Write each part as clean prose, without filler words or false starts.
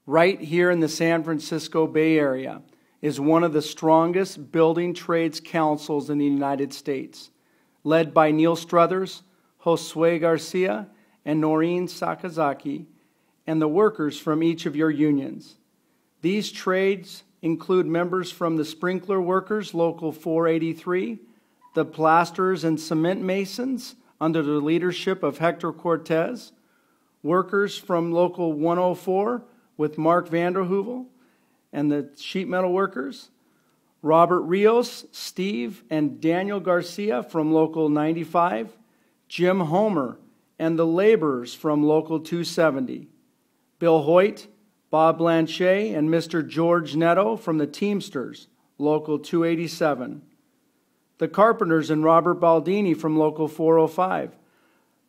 right here in the San Francisco Bay Area, is one of the strongest building trades councils in the United States, led by Neil Struthers, Josue Garcia, and Noreen Sakazaki, and the workers from each of your unions. These trades include members from the Sprinkler Workers, Local 483, the Plasterers and Cement Masons, under the leadership of Hector Cortez, workers from Local 104 with Mark Vanderhoevel, and the sheet metal workers, Robert Rios, Steve, and Daniel Garcia from Local 95, Jim Homer, and the laborers from Local 270, Bill Hoyt, Bob Blanchet, and Mr. George Netto from the Teamsters, Local 287, the carpenters and Robert Baldini from Local 405,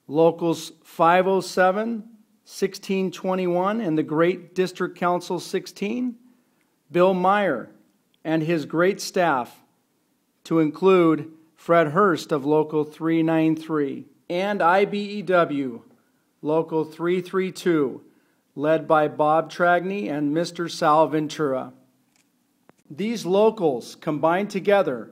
Locals 507, 1621, and the Great District Council 16, Bill Meyer and his great staff, to include Fred Hurst of Local 393, and IBEW, Local 332, led by Bob Tragney and Mr. Sal Ventura. These locals, combined together,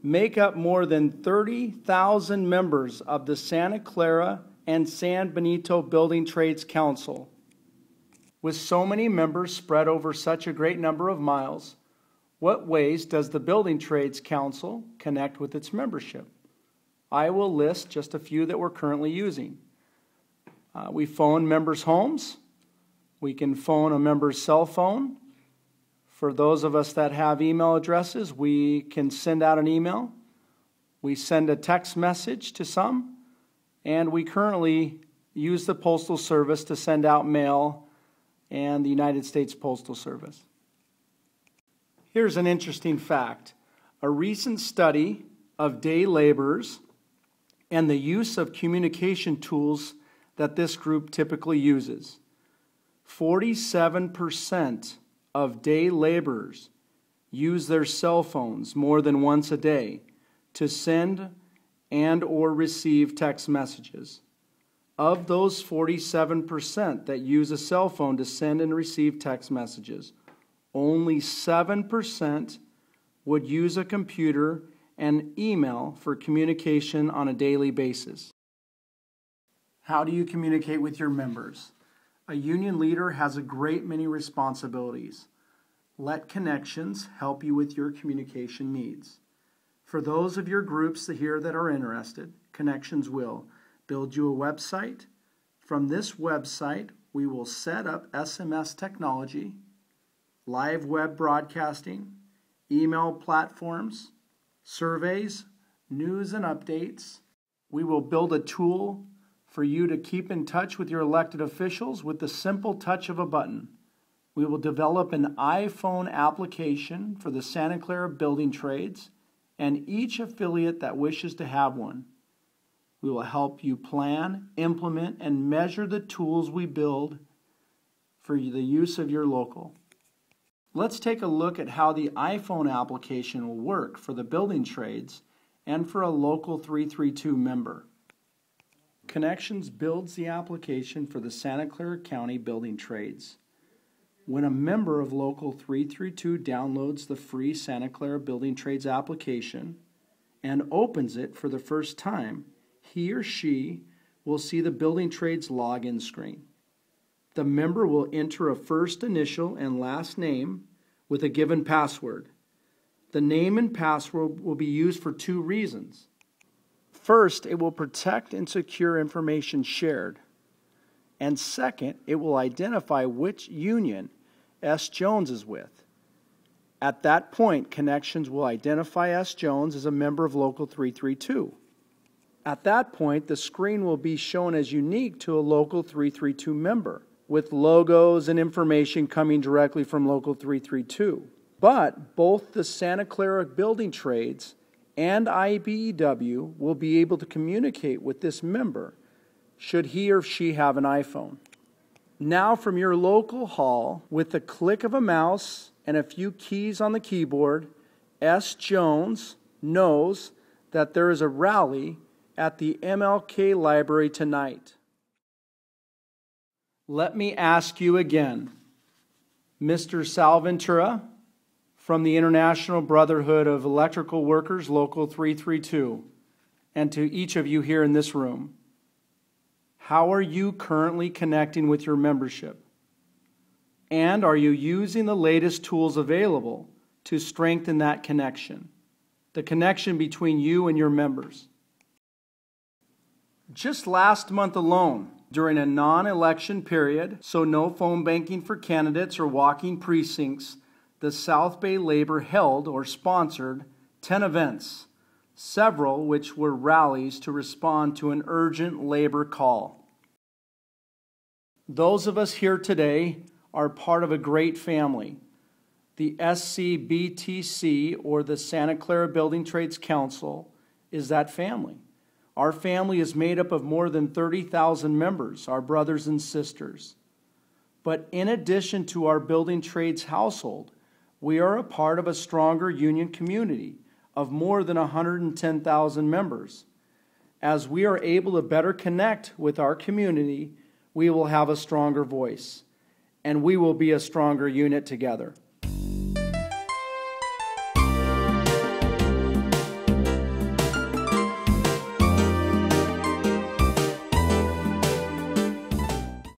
make up more than 30,000 members of the Santa Clara and San Benito Building Trades Council. With so many members spread over such a great number of miles, what ways does the Building Trades Council connect with its membership? I will list just a few that we're currently using. We phone members' homes. We can phone a member's cell phone. For those of us that have email addresses, we can send out an email. We send a text message to some, and we currently use the Postal Service to send out mail and the United States Postal Service. Here's an interesting fact. A recent study of day laborers and the use of communication tools that this group typically uses. 47% of day laborers use their cell phones more than once a day to send and or receive text messages. Of those 47% that use a cell phone to send and receive text messages, only 7% would use a computer and email for communication on a daily basis. How do you communicate with your members? A union leader has a great many responsibilities. Let Connections help you with your communication needs. For those of your groups here that are interested, Connections will build you a website. From this website, we will set up SMS technology, live web broadcasting, email platforms, surveys, news and updates. We will build a tool for you to keep in touch with your elected officials with the simple touch of a button. We will develop an iPhone application for the Santa Clara Building Trades and each affiliate that wishes to have one. We will help you plan, implement, and measure the tools we build for the use of your local. Let's take a look at how the iPhone application will work for the building trades and for a Local 332 member. Connections builds the application for the Santa Clara County Building Trades. When a member of Local 332 downloads the free Santa Clara Building Trades application and opens it for the first time, he or she will see the Building Trades login screen. The member will enter a first initial and last name with a given password. The name and password will be used for two reasons. First, it will protect and secure information shared. And second, it will identify which union S. Jones is with. At that point, Connections will identify S. Jones as a member of Local 332. At that point, the screen will be shown as unique to a Local 332 member, with logos and information coming directly from Local 332. But both the Santa Clara Building Trades and IBEW will be able to communicate with this member should he or she have an iPhone. Now from your local hall, with the click of a mouse and a few keys on the keyboard, S. Jones knows that there is a rally at the MLK Library tonight. Let me ask you again, Mr. Salventura from the International Brotherhood of Electrical Workers, Local 332, and to each of you here in this room. How are you currently connecting with your membership? And are you using the latest tools available to strengthen that connection, the connection between you and your members? Just last month alone, during a non-election period, so no phone banking for candidates or walking precincts, the South Bay Labor held or sponsored 10 events, several which were rallies to respond to an urgent labor call. Those of us here today are part of a great family. The SCBTC, or the Santa Clara Building Trades Council, is that family. Our family is made up of more than 30,000 members, our brothers and sisters. But in addition to our building trades household, we are a part of a stronger union community of more than 110,000 members. As we are able to better connect with our community, we will have a stronger voice, and we will be a stronger unit together.